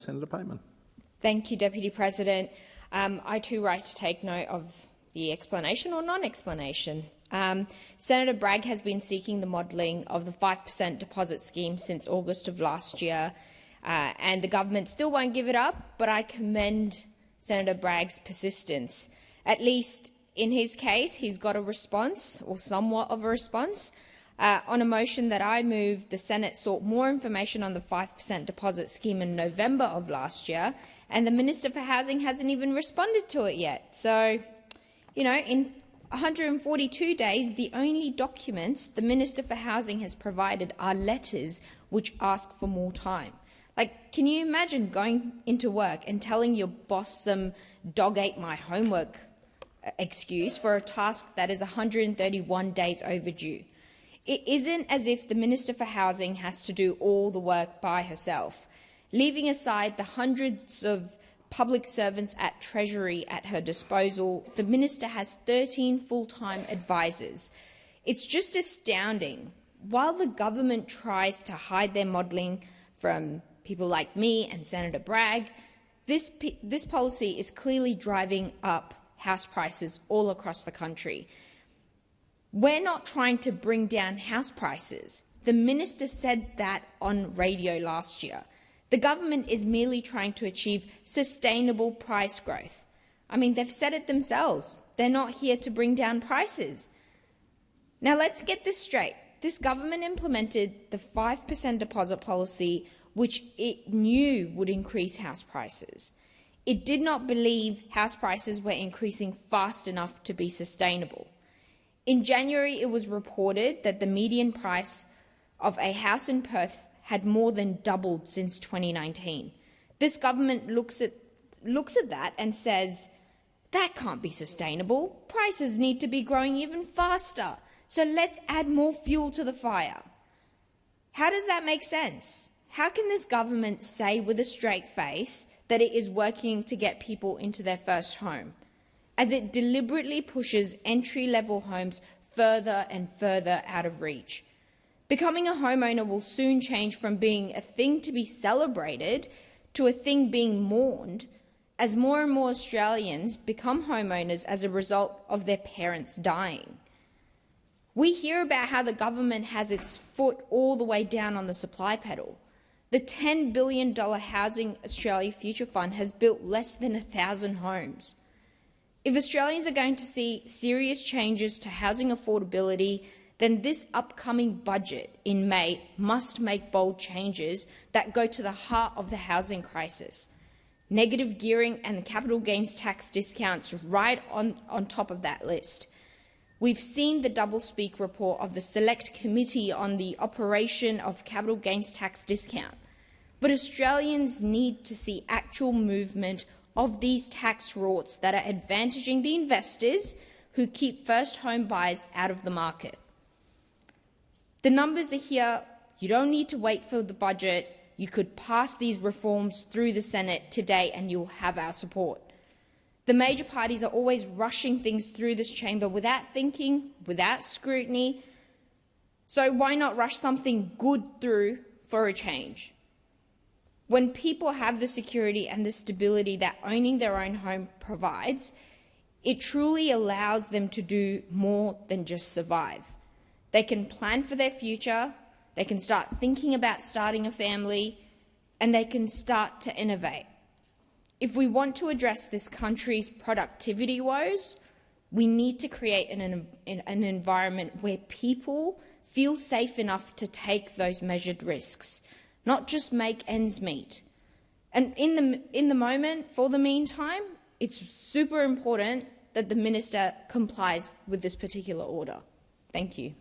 Senator Payman. Thank you, Deputy President. I too rise to take note of the explanation or non-explanation. Senator Bragg has been seeking the modelling of the 5% deposit scheme since August of last year, and the government still won't give it up, but I commend Senator Bragg's persistence. At least in his case, he's got a response, or somewhat of a response. On a motion that I moved, the Senate sought more information on the 5% deposit scheme in November of last year, and the Minister for Housing hasn't even responded to it yet. So, you know, in 142 days, the only documents the Minister for Housing has provided are letters which ask for more time. Like, can you imagine going into work and telling your boss some dog ate my homework excuse for a task that is 131 days overdue? It isn't as if the Minister for Housing has to do all the work by herself. Leaving aside the hundreds of public servants at Treasury at her disposal, the Minister has 13 full-time advisers. It's just astounding. While the government tries to hide their modelling from people like me and Senator Bragg, this policy is clearly driving up house prices all across the country. We're not trying to bring down house prices. The Minister said that on radio last year. The government is merely trying to achieve sustainable price growth. I mean, they've said it themselves. They're not here to bring down prices. Now, let's get this straight. This government implemented the 5% deposit policy, which it knew would increase house prices. It did not believe house prices were increasing fast enough to be sustainable. In January, it was reported that the median price of a house in Perth had more than doubled since 2019. This government looks at that and says, that can't be sustainable. Prices need to be growing even faster, so let's add more fuel to the fire. How does that make sense? How can this government say with a straight face that it is working to get people into their first home, as it deliberately pushes entry-level homes further and further out of reach? Becoming a homeowner will soon change from being a thing to be celebrated to a thing being mourned, as more and more Australians become homeowners as a result of their parents dying. We hear about how the government has its foot all the way down on the supply pedal. The $10 billion Housing Australia Future Fund has built less than 1,000 homes. If Australians are going to see serious changes to housing affordability, then this upcoming budget in May must make bold changes that go to the heart of the housing crisis. Negative gearing and the capital gains tax discounts right on top of that list. We've seen the doublespeak report of the Select Committee on the operation of capital gains tax discount. But Australians need to see actual movement of these tax rorts that are advantaging the investors who keep first home buyers out of the market. The numbers are here. You don't need to wait for the budget. You could pass these reforms through the Senate today and you'll have our support. The major parties are always rushing things through this chamber without thinking, without scrutiny. So why not rush something good through for a change? When people have the security and the stability that owning their own home provides, it truly allows them to do more than just survive. They can plan for their future, they can start thinking about starting a family, and they can start to innovate. If we want to address this country's productivity woes, we need to create an environment where people feel safe enough to take those measured risks, not just make ends meet. And in the moment, for the meantime, it's super important that the Minister complies with this particular order. Thank you.